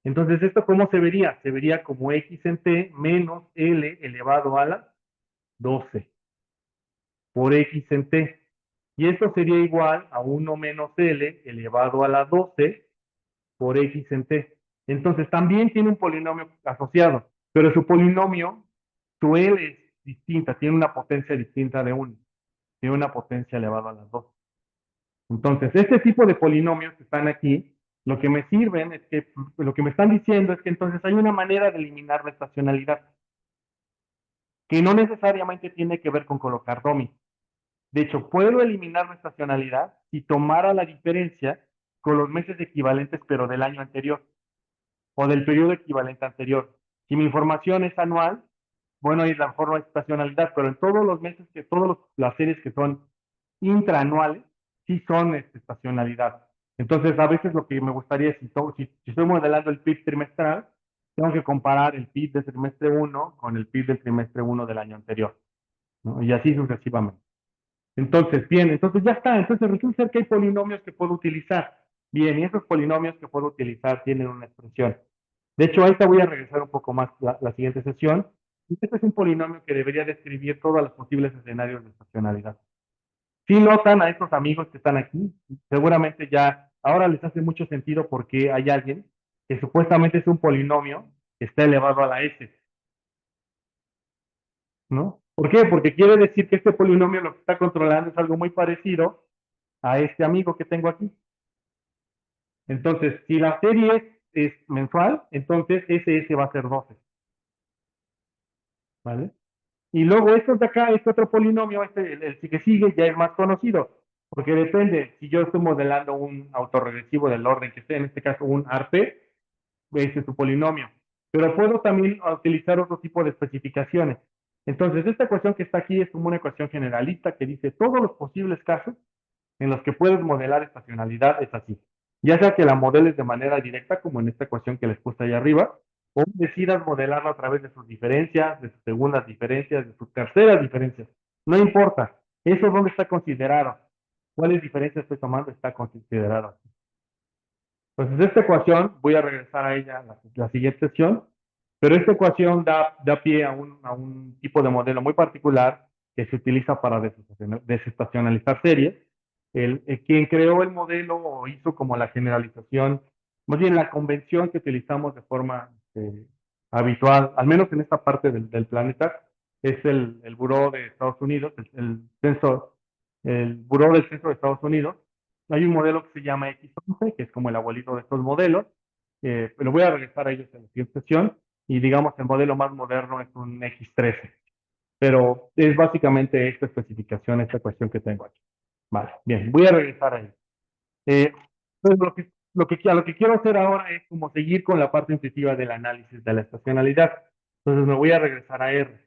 Entonces, ¿esto cómo se vería? Se vería como X en T menos L elevado a la 12 por X en T. Y esto sería igual a 1 menos L elevado a la 12 por X en T. Entonces, también tiene un polinomio asociado, pero su polinomio, su L distinta, tiene una potencia distinta de 1, tiene una potencia elevada a las 2. Entonces, este tipo de polinomios que están aquí, lo que me sirven es que, lo que me están diciendo es que entonces hay una manera de eliminar la estacionalidad, que no necesariamente tiene que ver con colocar domi. De hecho, puedo eliminar la estacionalidad si tomara la diferencia con los meses equivalentes, pero del año anterior o del periodo equivalente anterior. Si mi información es anual, bueno, y a lo mejor no hay estacionalidad, pero en todos los meses, que todas las series que son intraanuales, sí son estacionalidad. Entonces, a veces lo que me gustaría es, si estoy modelando el PIB trimestral, tengo que comparar el PIB del trimestre 1 con el PIB del trimestre 1 del año anterior, ¿no? Y así sucesivamente. Entonces, bien, entonces ya está. Entonces resulta ser que hay polinomios que puedo utilizar. Bien, y esos polinomios que puedo utilizar tienen una expresión. De hecho, a esta voy a regresar un poco más la siguiente sesión. Este es un polinomio que debería describir todos los posibles escenarios de estacionalidad. Si notan a estos amigos que están aquí, seguramente ya ahora les hace mucho sentido porque hay alguien que supuestamente es un polinomio que está elevado a la S, ¿no? ¿Por qué? Porque quiere decir que este polinomio lo que está controlando es algo muy parecido a este amigo que tengo aquí. Entonces, si la serie es mensual, entonces SS va a ser 12. ¿Vale? Y luego estos de acá, este otro polinomio, el que sigue, ya es más conocido, porque depende, si yo estoy modelando un autorregresivo del orden que esté, en este caso un ARP, ese es su polinomio. Pero puedo también utilizar otro tipo de especificaciones. Entonces, esta ecuación que está aquí es como una ecuación generalista que dice todos los posibles casos en los que puedes modelar estacionalidad es así. Ya sea que la modeles de manera directa, como en esta ecuación que les puse ahí arriba, o decidas modelarla a través de sus diferencias, de sus segundas diferencias, de sus terceras diferencias. No importa. Eso dónde está considerado. ¿Cuáles diferencias estoy tomando? Está considerado. Entonces, esta ecuación, voy a regresar a ella la siguiente sesión, pero esta ecuación da pie a un tipo de modelo muy particular que se utiliza para desestacionalizar series. Quien creó el modelo o hizo como la generalización, más bien la convención que utilizamos de forma habitual, al menos en esta parte del planeta, es el Buró de Estados Unidos, el Buró del Censo de Estados Unidos. Hay un modelo que se llama X11, que es como el abuelito de estos modelos, pero voy a regresar a ellos en la siguiente sesión, y digamos el modelo más moderno es un X13, pero es básicamente esta especificación, esta cuestión que tengo aquí. Vale, bien, voy a regresar a ello. Entonces, a lo que quiero hacer ahora es como seguir con la parte intuitiva del análisis de la estacionalidad. Entonces me voy a regresar a R.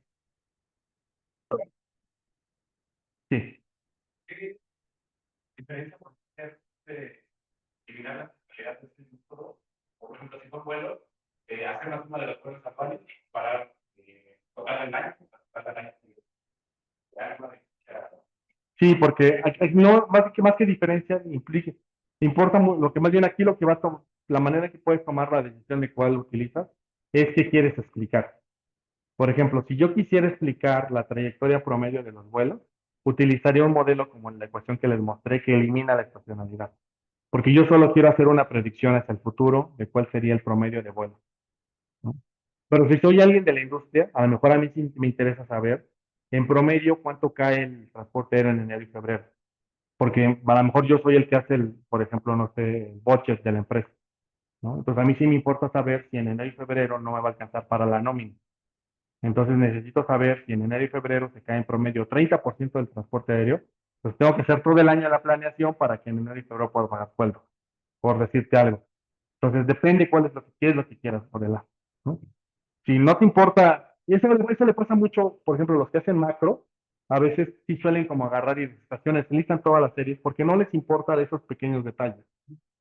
Sí. ¿Qué diferencia por ser eliminar las probabilidades de este método? Por ejemplo, si son vuelos, hacer una suma de las pruebas actuales para tocar el daño, para el daño. Sí, porque no, más que diferencia, importa lo que más bien aquí lo que va a tomar, la manera que puedes tomar la decisión de cuál utilizas, es qué quieres explicar. Por ejemplo, si yo quisiera explicar la trayectoria promedio de los vuelos, utilizaría un modelo como en la ecuación que les mostré que elimina la estacionalidad. Porque yo solo quiero hacer una predicción hacia el futuro de cuál sería el promedio de vuelo, ¿no? Pero si soy alguien de la industria, a lo mejor a mí sí me interesa saber en promedio cuánto cae el transporte aéreo en enero y febrero. Porque a lo mejor yo soy el que hace, por ejemplo, no sé, el budget de la empresa, ¿no? Entonces a mí sí me importa saber si en enero y febrero no me va a alcanzar para la nómina. Entonces necesito saber si en enero y febrero se cae en promedio 30% del transporte aéreo, pues tengo que hacer todo el año la planeación para que en enero y febrero pueda pagar sueldo, por decirte algo. Entonces depende cuál es lo que quieres, lo que quieras modelar, ¿no? Si no te importa, y eso le pasa mucho, por ejemplo, los que hacen macro, a veces sí suelen como agarrar y estaciones, listan todas las series porque no les importa de esos pequeños detalles,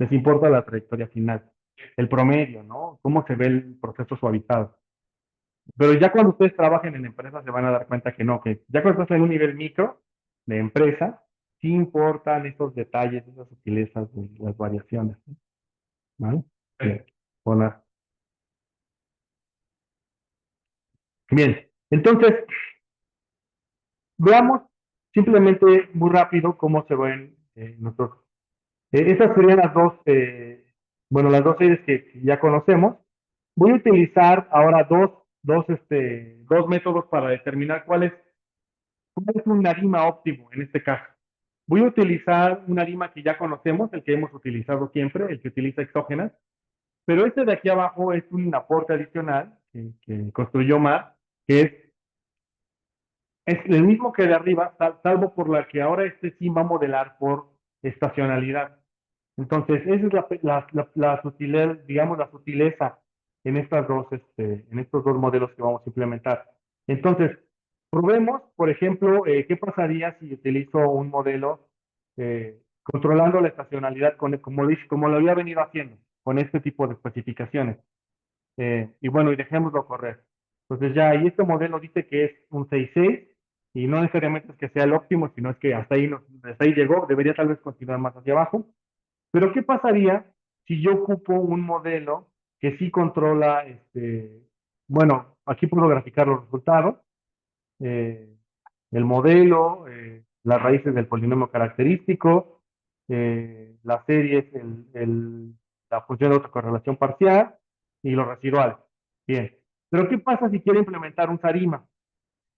les importa la trayectoria final, el promedio, ¿no? Cómo se ve el proceso suavizado. Pero ya cuando ustedes trabajen en empresas se van a dar cuenta que no, que ya cuando estás en un nivel micro de empresa, sí importan esos detalles, esas sutilezas de las variaciones, ¿no? ¿Vale? Bien. Hola. Bien, entonces veamos simplemente muy rápido cómo se ven nuestros. Esas serían bueno, las dos series que ya conocemos. Voy a utilizar ahora dos dos métodos para determinar cuál es un ARIMA óptimo en este caso. Voy a utilizar un ARIMA que ya conocemos, el que hemos utilizado siempre, el que utiliza exógenas, pero este de aquí abajo es un aporte adicional que construyó Mar, que es el mismo que de arriba, salvo por la que ahora este sí va a modelar por estacionalidad. Entonces, esa es la sutileza, digamos, la sutileza en en estos dos modelos que vamos a implementar. Entonces, probemos, por ejemplo, qué pasaría si utilizo un modelo controlando la estacionalidad como lo había venido haciendo, con este tipo de especificaciones. Y bueno, y dejémoslo correr. Entonces ya, y este modelo dice que es un 6.6 y no necesariamente es que sea el óptimo, sino es que hasta ahí llegó, debería tal vez continuar más hacia abajo. Pero ¿qué pasaría si yo ocupo un modelo que sí controla, bueno, aquí puedo graficar los resultados, eh, el modelo, las raíces del polinomio característico, las series, la función de autocorrelación parcial y los residuales. Bien, pero ¿qué pasa si quiero implementar un SARIMA?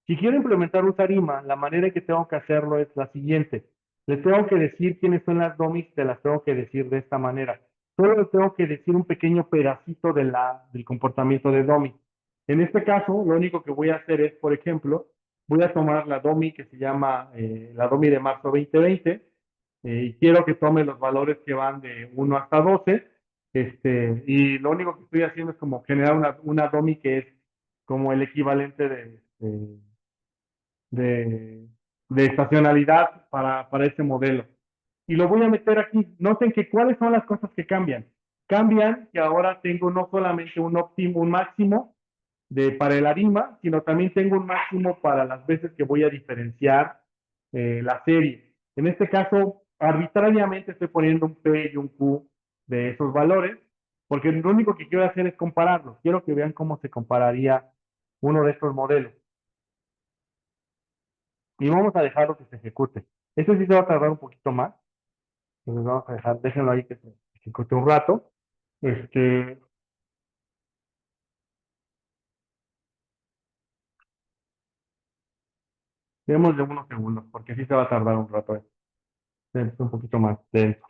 Si quiero implementar un SARIMA, la manera en que tengo que hacerlo es la siguiente. Le tengo que decir quiénes son las DOMIs, te las tengo que decir de esta manera. Solo le tengo que decir un pequeño pedacito del comportamiento de DOMI. En este caso, lo único que voy a hacer es, por ejemplo, voy a tomar la DOMI que se llama la DOMI de marzo 2020 y quiero que tome los valores que van de 1 hasta 12. Y lo único que estoy haciendo es como generar una DOMI que es como el equivalente de, de estacionalidad para este modelo. Y lo voy a meter aquí. Noten que cuáles son las cosas que cambian. Cambian que ahora tengo no solamente un óptimo, un máximo para el ARIMA, sino también tengo un máximo para las veces que voy a diferenciar la serie. En este caso, arbitrariamente estoy poniendo un P y un Q de esos valores, porque lo único que quiero hacer es compararlos. Quiero que vean cómo se compararía uno de estos modelos y vamos a dejarlo que se ejecute. Esto sí se va a tardar un poquito más, entonces vamos a dejar, déjenlo ahí que se ejecute un rato. Este, Demos de unos segundos, porque sí se va a tardar un rato, es un poquito más denso.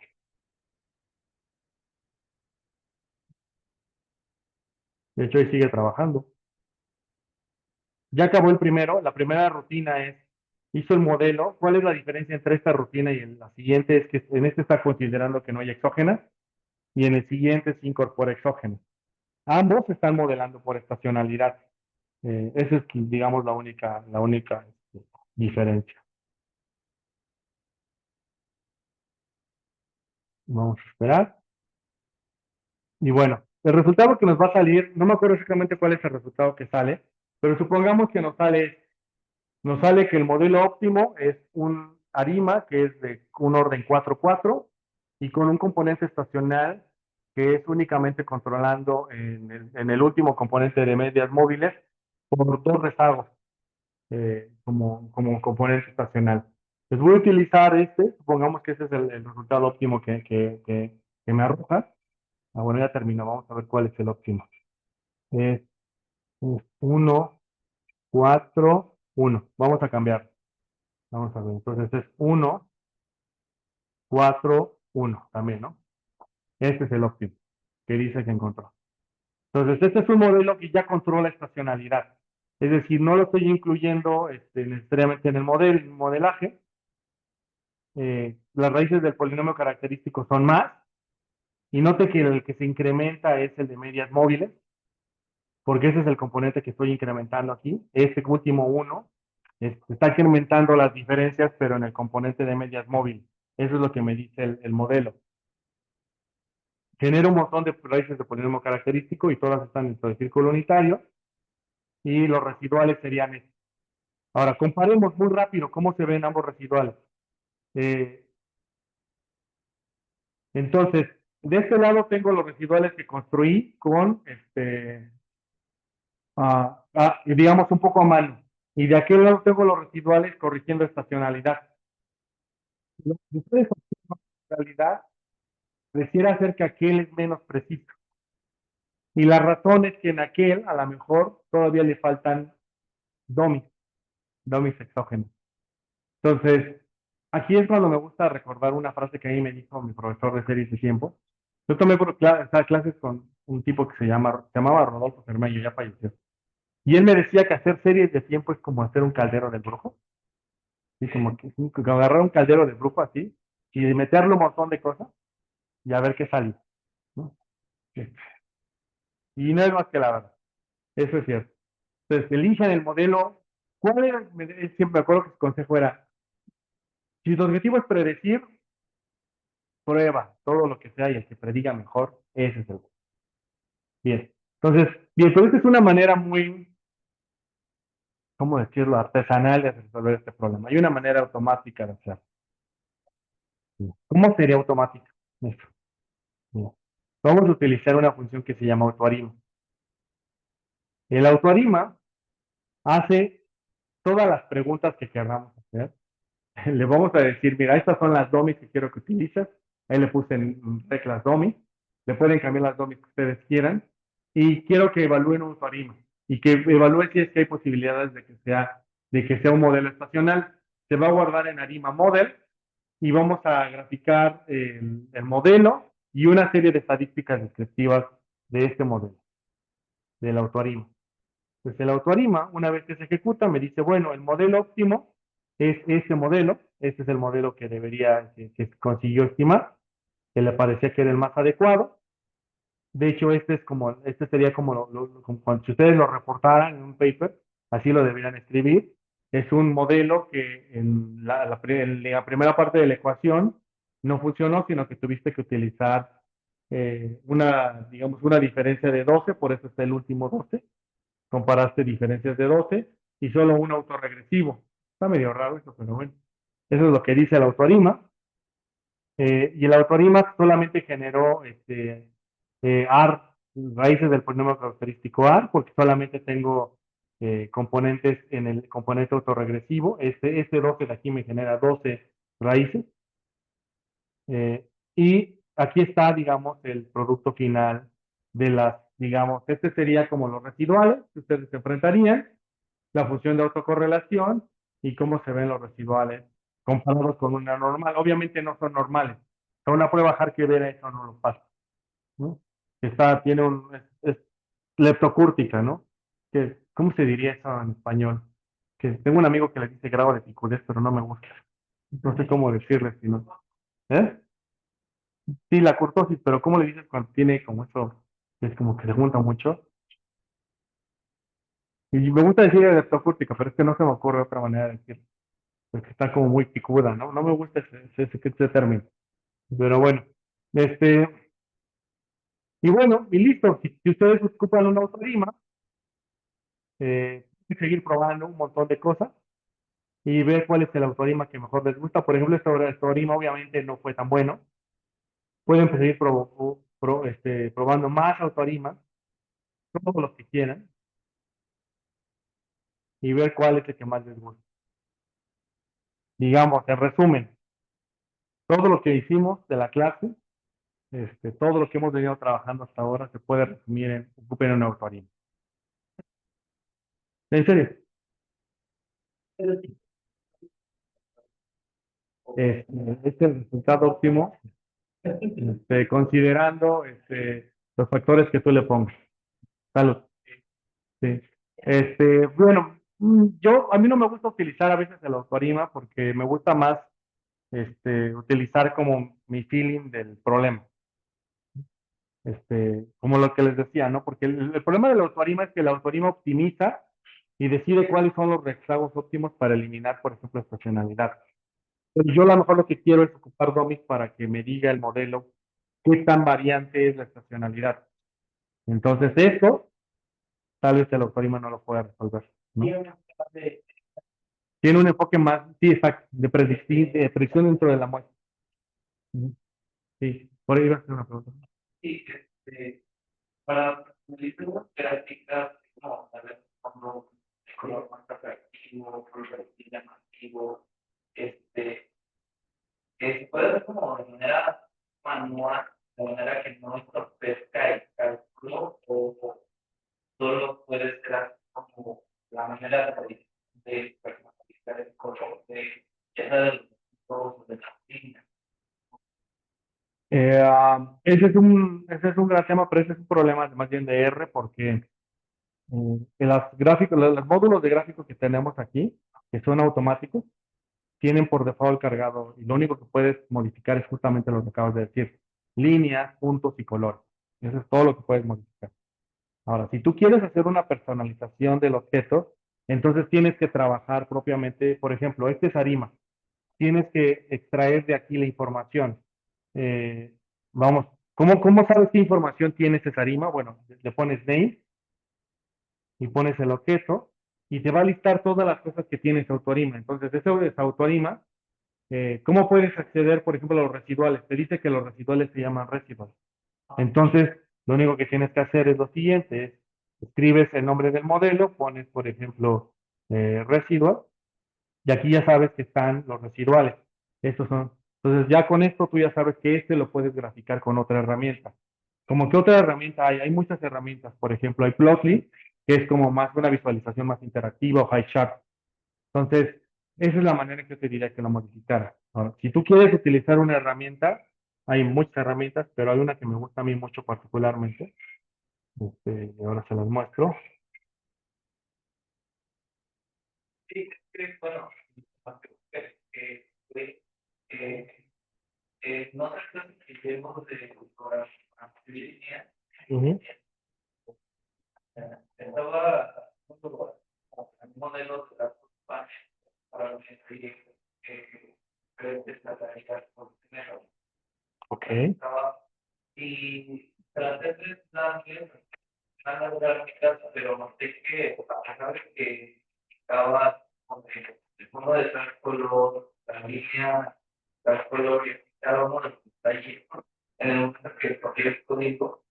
De hecho, ahí sigue trabajando. Ya acabó el primero, la primera rutina hizo el modelo. ¿Cuál es la diferencia entre esta rutina y la siguiente? Es que en este está considerando que no hay exógenas y en el siguiente se incorpora exógenas. Ambos están modelando por estacionalidad. Esa es, digamos, la única diferencia. Vamos a esperar. Y bueno, el resultado que nos va a salir, no me acuerdo exactamente cuál es el resultado que sale, pero supongamos que nos sale que el modelo óptimo es un ARIMA que es de un orden 4-4 y con un componente estacional que es únicamente controlando en el último componente de medias móviles por dos rezagos como componente estacional. Pues voy a utilizar supongamos que ese es el resultado óptimo que me arroja. Bueno, ya terminó, vamos a ver cuál es el óptimo. Es 1, 4, 1. Vamos a cambiar. Vamos a ver, entonces es 1, 4, 1 también, ¿no? Este es el óptimo que dice que encontró. Entonces, este es un modelo que ya controla estacionalidad. Es decir, no lo estoy incluyendo necesariamente en el modelaje. Las raíces del polinomio característico son más. Y note que el que se incrementa es el de medias móviles, porque ese es el componente que estoy incrementando aquí. Este último uno está incrementando las diferencias, pero en el componente de medias móviles. Eso es lo que me dice el modelo. Genera un montón de raíces de polinomio característico y todas están dentro del círculo unitario y los residuales serían estos. Ahora, comparemos muy rápido cómo se ven ambos residuales. Eh, entonces, de este lado tengo los residuales que construí con, digamos, un poco a mano. Y de aquel lado tengo los residuales corrigiendo estacionalidad. Lo que ustedes observan en realidad pareciera ser que aquel es menos preciso. Y la razón es que en aquel, a lo mejor, todavía le faltan domis exógenos. Entonces, aquí es cuando me gusta recordar una frase que a mí me dijo mi profesor de series de tiempo. Yo tomé clases con un tipo que se llamaba Rodolfo Cermeño, ya falleció. Y él me decía que hacer series de tiempo es como hacer un caldero del brujo. Y como agarrar un caldero del brujo así y meterle un montón de cosas y a ver qué sale, ¿no? Sí. Y no es más que la verdad. Eso es cierto. Entonces, elijan el modelo. ¿Cuál era? Siempre me acuerdo que su consejo era, si tu objetivo es predecir, prueba todo lo que sea y el que prediga mejor, ese es el. Bien. Entonces, bien, pero esta es una manera muy, ¿cómo decirlo?, artesanal de resolver este problema. Hay una manera automática de hacerlo. ¿Cómo sería automática? Esto. Bien. Vamos a utilizar una función que se llama autoarima. El autoarima hace todas las preguntas que queramos hacer. Le vamos a decir, mira, estas son las domis que quiero que utilices. Ahí le puse en teclas domis. Le pueden cambiar las domis que ustedes quieran. Y quiero que evalúen un autoarima y que evalúe si es que hay posibilidades de que sea un modelo estacional. Se va a guardar en Arima Model y vamos a graficar el modelo y una serie de estadísticas descriptivas de este modelo, del autoarima. Pues el autoarima, una vez que se ejecuta, me dice, bueno, el modelo óptimo es ese modelo, este es el modelo que consiguió estimar, que le parecía que era el más adecuado. De hecho, este sería como si ustedes lo reportaran en un paper, así lo deberían escribir. Es un modelo que en la primera parte de la ecuación no funcionó, sino que tuviste que utilizar digamos, una diferencia de 12, por eso está el último 12. Comparaste diferencias de 12 y solo un autorregresivo. Está medio raro eso, pero bueno. Eso es lo que dice el autoarima. Y el autoarima solamente generó AR, raíces del polinomio característico AR, porque solamente tengo componentes en el componente autorregresivo. Este 12 de aquí me genera 12 raíces. Y aquí está, digamos, el producto final digamos, este sería como los residuales que ustedes se enfrentarían, la función de autocorrelación y cómo se ven los residuales comparados con una normal. Obviamente no son normales. Para una prueba Harke-Vera eso no lo pasa, ¿no? Es leptocúrtica, ¿no? ¿Cómo se diría eso en español? Que tengo un amigo que le dice grado de picudez, pero no me gusta. No sé cómo decirle, sino. ¿Eh? Sí, la curtosis, pero ¿cómo le dices cuando tiene como eso? Es como que se junta mucho. Y me gusta decir leptocúrtica, pero es que no se me ocurre otra manera de decirlo. Porque está como muy picuda, ¿no? No me gusta ese término. Pero bueno, y bueno, y listo. Si ustedes ocupan una autolima, pueden seguir probando un montón de cosas y ver cuál es el autolima que mejor les gusta. Por ejemplo, este autolima obviamente no fue tan bueno. Pueden seguir probando más autolimas, todos los que quieran, y ver cuál es el que más les gusta. Digamos, en resumen, todo lo que hicimos de la clase, todo lo que hemos venido trabajando hasta ahora se puede resumir en ocupen un autolima. En serio. Este es el resultado óptimo, considerando los factores que tú le pongas. Salud. Sí. Bueno, a mí no me gusta utilizar a veces el autoarima porque me gusta más utilizar como mi feeling del problema. Como lo que les decía, ¿no? Porque el problema del autoarima es que el autoarima optimiza y decide cuáles son los rezagos óptimos para eliminar, por ejemplo, estacionalidad. Yo a lo mejor lo que quiero es ocupar domis para que me diga el modelo qué tan variante es la estacionalidad. Entonces, esto tal vez el autorismo no lo pueda resolver, ¿no? Tiene un enfoque más, sí, exacto, de predicción dentro de la muestra. Ujú. Sí, por ahí iba a hacer una pregunta. Sí, para películas gráficas, como saber cómo el color más atractivo, color llamativo, que se puede ver como de manera manual, de manera que no entorpezca el cálculo o manera de personalizar el color ya sea de los ojos, de la línea. Ese es un gran tema, pero ese es un problema más bien de R, porque en las gráficos, los módulos de gráficos que tenemos aquí, que son automáticos, tienen por default cargado, y lo único que puedes modificar es justamente lo que acabas de decir, líneas, puntos y colores. Eso es todo lo que puedes modificar. Ahora, si tú quieres hacer una personalización del objeto, entonces tienes que trabajar propiamente, por ejemplo, este es Arima. Tienes que extraer de aquí la información. Eh, vamos, ¿cómo sabes qué información tiene ese Arima? Bueno, le pones name y pones el objeto y te va a listar todas las cosas que tiene ese autoarima. Entonces, ese autoarima, ¿cómo puedes acceder, por ejemplo, a los residuales? Te dice que los residuales se llaman residuals. Entonces, lo único que tienes que hacer es lo siguiente, es escribes el nombre del modelo, pones, por ejemplo, residual, y aquí ya sabes que están los residuales. Estos son. Entonces, ya con esto tú ya sabes que este lo puedes graficar con otra herramienta. ¿Como qué otra herramienta hay? Hay muchas herramientas. Por ejemplo, hay Plotly, que es como más una visualización más interactiva, o HighChart. Entonces, esa es la manera en que yo te diría que lo modificara. Ahora, si tú quieres utilizar una herramienta, hay muchas herramientas, pero hay una que me gusta a mí mucho particularmente. Y ahora se las muestro. Sí, bueno, eh, eh, eh, no sé si queremos de línea, Ujú. estaba modelos de la para los diferentes nacionalidades por tener. Ok. Y traté de darle una gráficas, pero noté que a pesar de que estaba el fondo de tal color, la línea, tal color, y cada uno de los detalles, en el momento que cogí el código,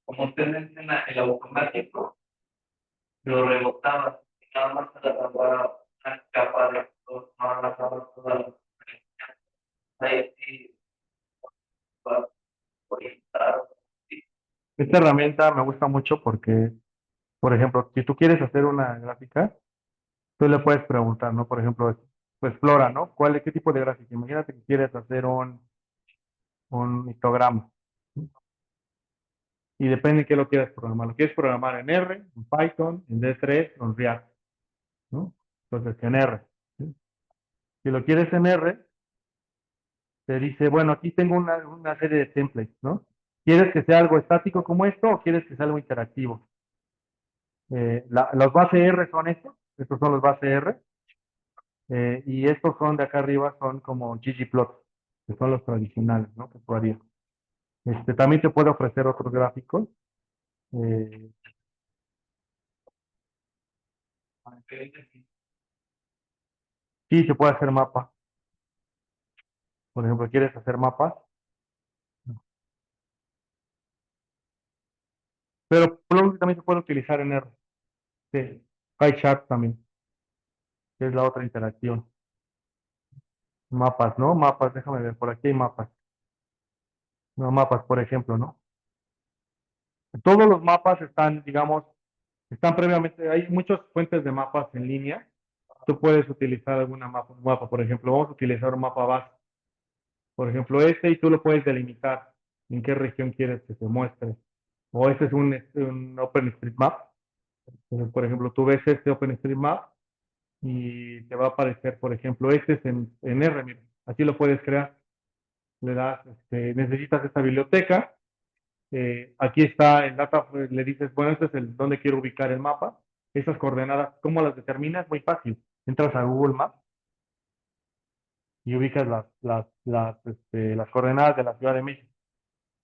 como usted menciona, el automático lo rebotaba, y nada más se agarraba una capa de color, no agarraba toda la ahí sí, va orientado. Esta herramienta me gusta mucho porque, por ejemplo, si tú quieres hacer una gráfica, tú le puedes preguntar, ¿no? Por ejemplo, pues explora, ¿no? ¿Qué tipo de gráfica? Imagínate que quieres hacer un histograma. Y depende de qué lo quieras programar. Lo quieres programar en R, en Python, en D3 o en React, ¿no? Entonces, en R. ¿Sí? Si lo quieres en R, te dice, bueno, aquí tengo una serie de templates, ¿no? ¿Quieres que sea algo estático como esto o quieres que sea algo interactivo? Los base R son estos son los base R, y estos son de acá arriba, son como ggplot, que son los tradicionales, ¿no? Que tú harías. También te puede ofrecer otros gráficos. eh, sí, se puede hacer mapa. Por ejemplo, ¿quieres hacer mapas? Pero Plugin también se puede utilizar en R. Sí. HighChat también, que es la otra interacción. Mapas, ¿no? Mapas, déjame ver, por aquí hay mapas. No, mapas, por ejemplo, ¿no? Todos los mapas están, digamos, están previamente, hay muchas fuentes de mapas en línea. Tú puedes utilizar un mapa, por ejemplo, vamos a utilizar un mapa base. Por ejemplo, y tú lo puedes delimitar en qué región quieres que se muestre. O este es un OpenStreetMap. Entonces, por ejemplo, tú ves este OpenStreetMap y te va a aparecer, por ejemplo, este es en R, mira, así lo puedes crear. Le das, necesitas esta biblioteca, aquí está el data, le dices, bueno, este es el donde quiero ubicar el mapa, esas coordenadas, ¿cómo las determinas? Muy fácil, entras a Google Maps y ubicas las coordenadas de la Ciudad de México.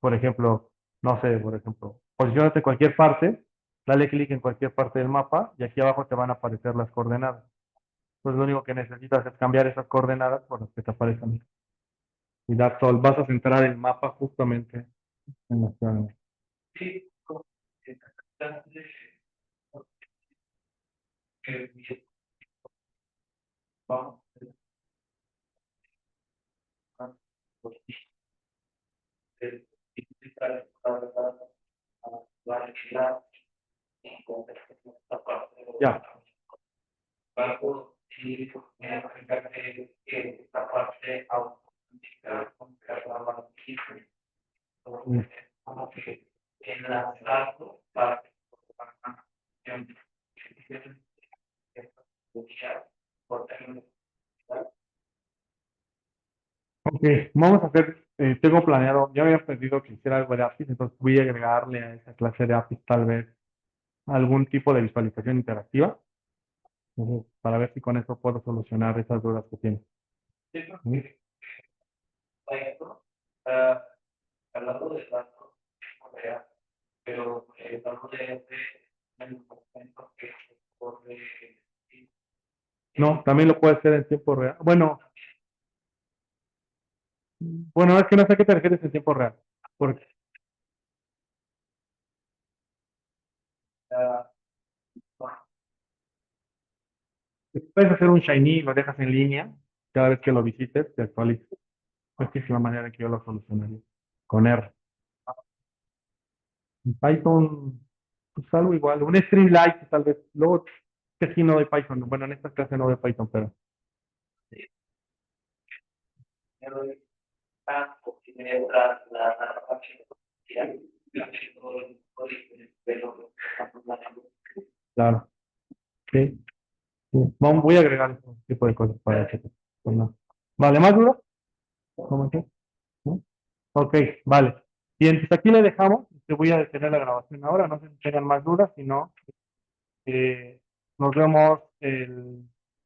Por ejemplo, no sé, por ejemplo, posicionate en cualquier parte, dale clic en cualquier parte del mapa y aquí abajo te van a aparecer las coordenadas. Pues lo único que necesitas es cambiar esas coordenadas por las que te aparecen. Y that's all. Vas a centrar el mapa justamente en la Ciudad de México. Sí, vamos a Ya. Bajo y me encargué que esta parte automática con cada como que enlazarlo para que Ok, vamos a hacer, tengo planeado, ya había pedido que hiciera algo de APIs, entonces voy a agregarle a esa clase de APIs tal vez algún tipo de visualización interactiva, para ver si con eso puedo solucionar esas dudas que tiene. ¿Sí? hablando de datos, pero hablando de el momento que corre. No, también lo puede hacer en tiempo real. Bueno, es que no sé a qué te refieres en tiempo real. Porque puedes hacer un Shiny, lo dejas en línea, cada vez que lo visites, te actualiza. Esta es la manera que yo lo solucionaría. Con R. En Python, pues algo igual. Un Streamlit, tal vez. Luego, que sí no de Python. Bueno, en esta clase no de Python, pero. Claro. Sí. Sí. Voy a agregar ese tipo de cosas para que. Pues no. Vale, ¿más dudas? ¿Cómo que? ¿No? Ok, vale. Bien, pues aquí le dejamos. Te voy a detener la grabación ahora. No sé si tengan más dudas. Si no, nos vemos el